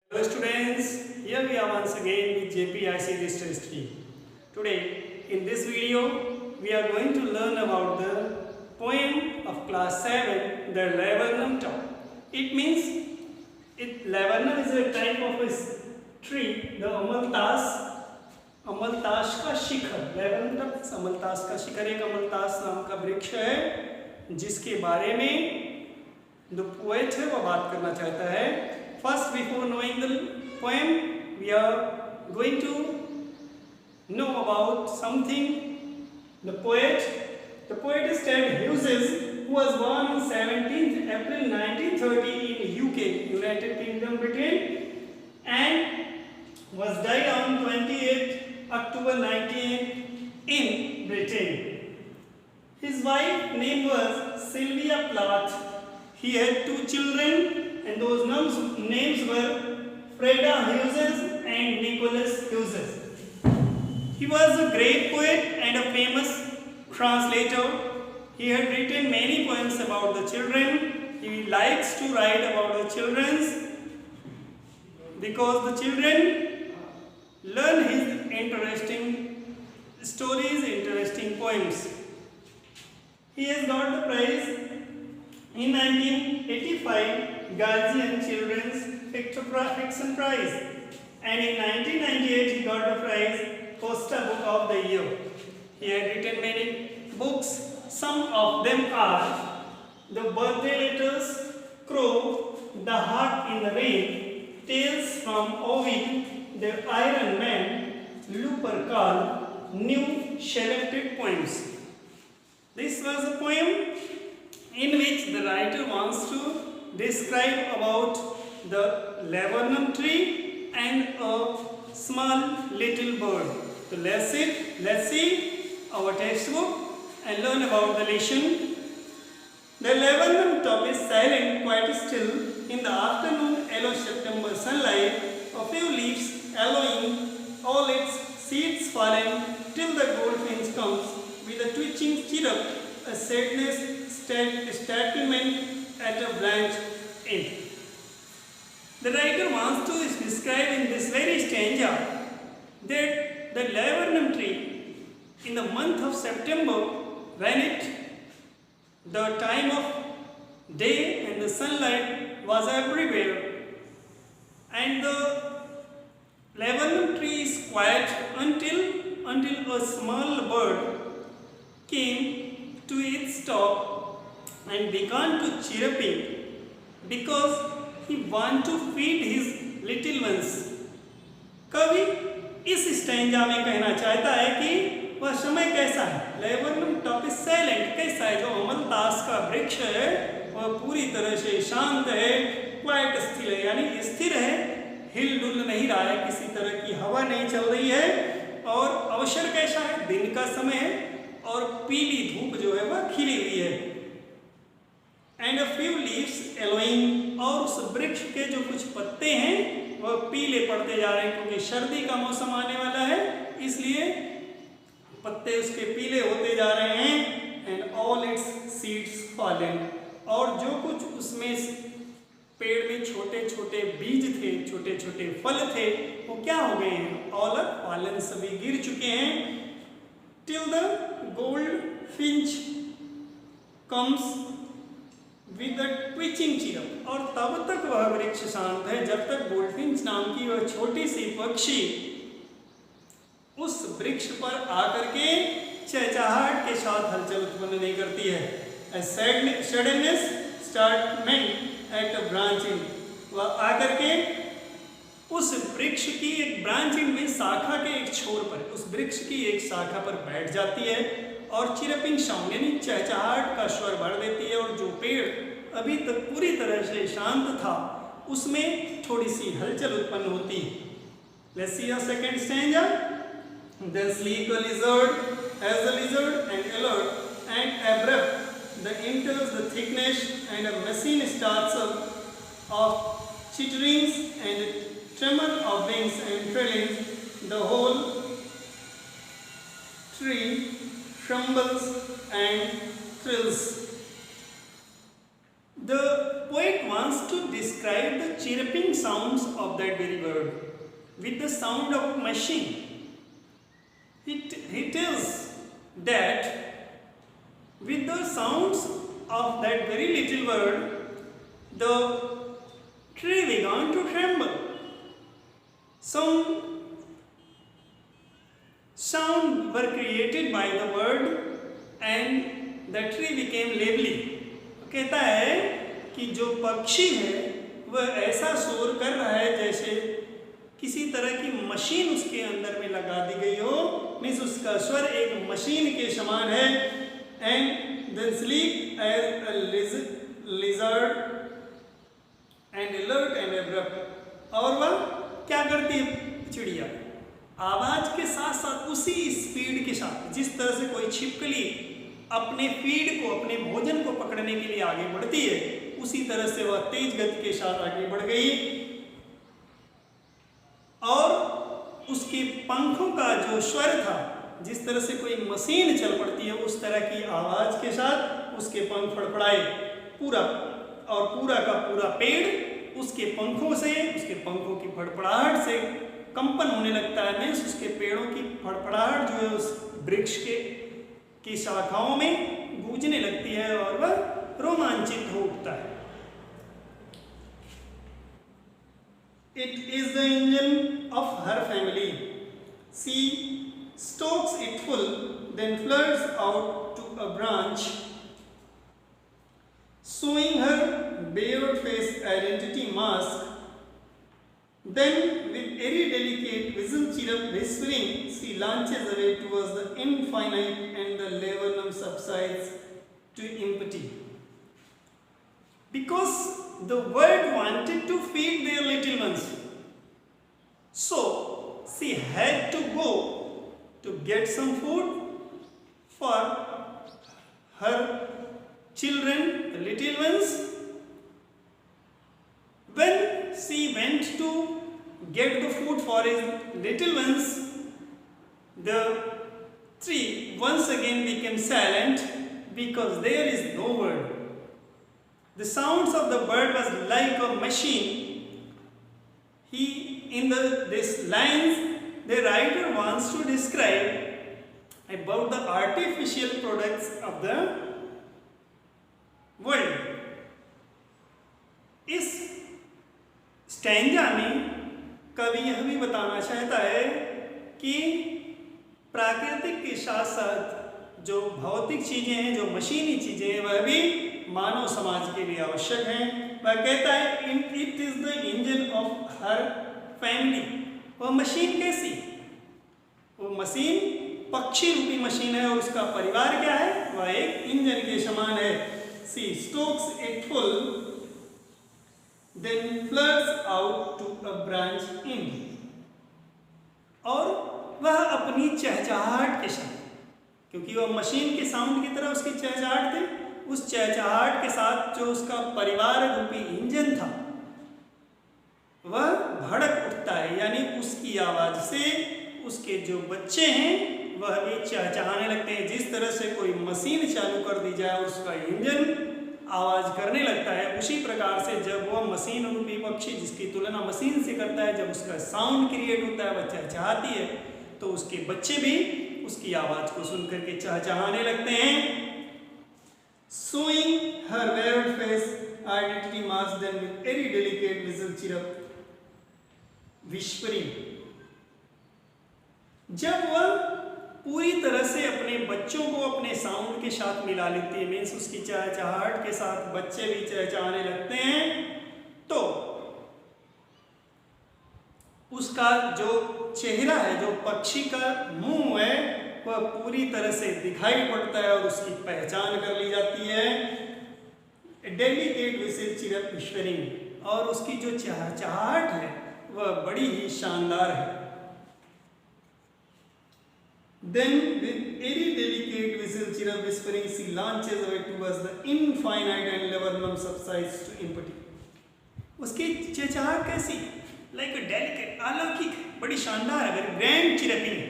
Hello students, here we are once again with JPIC List History. Today in this video we are going to learn about the poem of class 7, the Laburnum Top. It means laburnum is a type of a tree, the अमलतास का शिखर। Laburnum top अमलतास का शिखर एक अमलतास नाम का वृक्ष है जिसके बारे में जो पोएट है वो बात करना चाहता है। First, before knowing the poem, we are going to know about something. The poet is Ted Hughes, who was born on 17th April 1930 in UK, United Kingdom, Britain, and was died on 28th October 19 in Britain. His wife name was Sylvia Plath. He had two children. And those names were Freda Hughes and Nicholas Hughes. He was a great poet and a famous translator. He had written many poems about the children. He likes to write about the children because the children learn his interesting stories, interesting poems. He has got the prize in 1985 Guardian Children's Fiction Prize, and in 1998 he got the prize Costa Book of the Year. He had written many books. Some of them are The Birthday Letters, Crow, The Heart in the Rain, Tales from Ovid, The Iron Man, Lupercal, New Selected Poems. This was a poem in which the writer wants to describe about the laburnum tree and a small little bird. So let's see our textbook and learn about the lesson. The laburnum top is silent, quite still. In the afternoon, yellow September sunlight, a few leaves yellowing, all its seeds fallen, till the goldfinch comes with a twitching chirrup, a sadness statement at a branch end. The writer wants to describe in this very stanza that the laburnum tree in the month of September, when the time of day and the sunlight was everywhere, and the laburnum tree is quiet until a small bird came to its top and began to chirruping because he want to feed his little ones. कवि इस stanza में कहना चाहता है कि वह समय कैसा है। लेबर्नम टॉप इज साइलेंट, कैसा है? जो अमलतास का वृक्ष है वह पूरी तरह से शांत है, क्वाइट स्थिर है, यानी स्थिर है, हिल डुल नहीं रहा है, किसी तरह की हवा नहीं चल रही है। और अवसर कैसा है? दिन का समय है और पीली धूप जो है वह खिली हुई है। And a few leaves yellowing, और उस वृक्ष के जो कुछ पत्ते हैं वह पीले पड़ते जा रहे हैं क्योंकि सर्दी का मौसम आने वाला है, इसलिए पत्ते उसके पीले होते जा रहे हैं। And all it's seeds fallen, और जो कुछ उसमें पेड़ में छोटे छोटे बीज थे, छोटे छोटे फल थे, वो क्या हो गए हैं? ऑल आर फॉलन, सभी गिर चुके हैं। Till the gold Finch comes with the twitching chirp, और तब तक वह वृक्ष शांत है जब तक गोल्डफिंच नाम की वह छोटी सी पक्षी उस वृक्ष पर आकर के चहचहाहट के साथ हलचल उत्पन्न नहीं करती है। A suddeness startment at a branching, वह आकर के उस वृक्ष की एक ब्रांचिंग में शाखा के एक छोर पर, उस वृक्ष की एक शाखा पर बैठ जाती है और चिरपिंग साउंड यानी चहचहाहट का स्वर भर देती है, और जो पेड़ अभी तक पूरी तरह से शांत था उसमें थोड़ी सी हलचल उत्पन्न होती है। Let's see a second stanza. Then sleek a lizard, as a lizard and alert and abrupt, the enters the thickness, and a machine starts up of chitterings and tremor of wings and trailings. The whole tree trembles and thrills. The poet wants to describe the chirping sounds of of that very word with the sound of machine. He tells that with the sounds of that very little word, the tree began to tremble. Some sound were created by the word and the tree became lively. कहता है कि जो पक्षी है वह ऐसा शोर कर रहा है जैसे किसी तरह की मशीन उसके अंदर में लगा दी गई हो, मीन्स उसका स्वर एक मशीन के समान है. And then sleep as a lizard and alert and abrupt. और वह क्या करती है चिड़िया, आवाज के साथ साथ उसी स्पीड के साथ, जिस तरह से कोई छिपकली अपने फीड को, अपने भोजन को पकड़ने के लिए आगे बढ़ती है, उसी तरह से वह तेज गति के साथ आगे बढ़ गई और उसके पंखों का जो स्वर था, जिस तरह से कोई मशीन चल पड़ती है उस तरह की आवाज के साथ उसके पंख फड़फड़ाए. पूरा और पूरा का पूरा पेड़ उसके पंखों से, उसके पंखों की फड़फड़ाहट से कंपन होने लगता है. मीन्स उसके पेड़ों की फड़फड़ाहट जो है उस वृक्ष की शाखाओं में गूंजने लगती है और वह रोमांचित हो उठता है. It is the engine of her family. She stokes it full, then flirts out to a branch, showing her bared face identity mask. Then, with airy delicate whistle chirrup whispering, she launches away towards the infinite and the laburnum subsides to empty. Because the world wanted to feed their little ones, so she had to go to get some food for her children, the little ones. When she went to get the food for his little ones, the tree once again became silent because there is no word. The sounds of the bird was like a machine. This lines, the writer wants to describe about the artificial products of the world. इस stanza में कवि यह भी बताना चाहता है कि प्राकृतिक के साथ साथ जो भौतिक चीजें हैं, जो मशीनी चीजें हैं, वह भी मानव समाज के लिए आवश्यक हैं. वह कहता है it is the engine of her family. वह मशीन कैसी? वो मशीन पक्षी रूपी मशीन है और उसका परिवार क्या है? वह एक इंजन के समान है. She stokes it full, then flirts out to a branch in. और वह अपनी चहचहाहट के साथ, क्योंकि वह मशीन के साउंड की तरह उसकी चहचहाहट थी, उस चहचहाहट के साथ जो उसका परिवार रूपी इंजन था वह भड़क उठता है. यानी उसकी आवाज से उसके जो बच्चे हैं वह भी चहचहाने लगते हैं. जिस तरह से कोई मशीन चालू कर दी जाए और उसका इंजन आवाज करने लगता है, उसी प्रकार से जब वह मशीन रूपी पक्षी जिसकी तुलना मशीन से करता है, जब उसका साउंड क्रिएट होता है, वह चहचहाती है, तो उसके बच्चे भी उसकी आवाज को सुनकर के चहचहाने लगते हैं. Showing her weird face, identity masked them with very delicate whistle chirrup, whispering. जब वह पूरी तरह से अपने बच्चों को अपने साउंड के साथ मिला लेती है, मीन्स उसकी चहचहाहट के साथ बच्चे भी चहचहाने लगते हैं, तो उसका जो चेहरा है, जो पक्षी का मुंह है, वह पूरी तरह से दिखाई पड़ता है और उसकी पहचान कर ली जाती है. डेलिकेट विसिल चिरप विश्वरिंग, और उसकी जो चहचहाहट है वह बड़ी ही शानदार है. Then with airy delicate whistle chirrup whispering, she launches away towards the infinite and laburnum subsides to empty. उसकी चहचहाहट कैसी? Like a delicate, अलौकिक, बड़ी शानदार है, grand chirruping.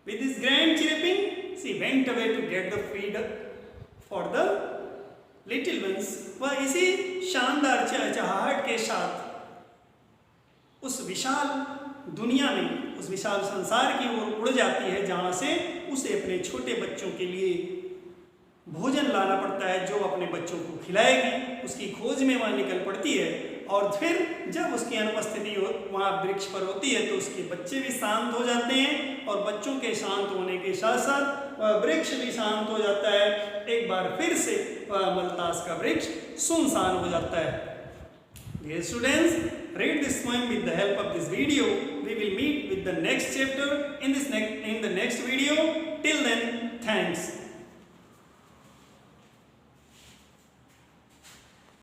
With this grand chirruping, she went away to get the feed for the little ones. वह इसी शानदार चहचहाहट के साथ उस विशाल दुनिया में, उस विशाल संसार की ओर उड़ जाती है, जहाँ से उसे अपने छोटे बच्चों के लिए भोजन लाना पड़ता है जो अपने बच्चों को खिलाएगी। उसकी खोज में वह निकल पड़ती है और फिर जब उसकी अनुपस्थिति वहाँ वृक्ष पर होती है तो उसके बच्चे भी शांत हो जाते हैं और बच्चों के शांत होने के साथ साथ वह वृक्ष भी शांत हो जाता है। एक बार फिर से वह मलतास का वृक्ष सुनसान हो जाता है। Dear students, read this poem with the help of this video. We will meet with the next chapter in the next video. Till then, thanks.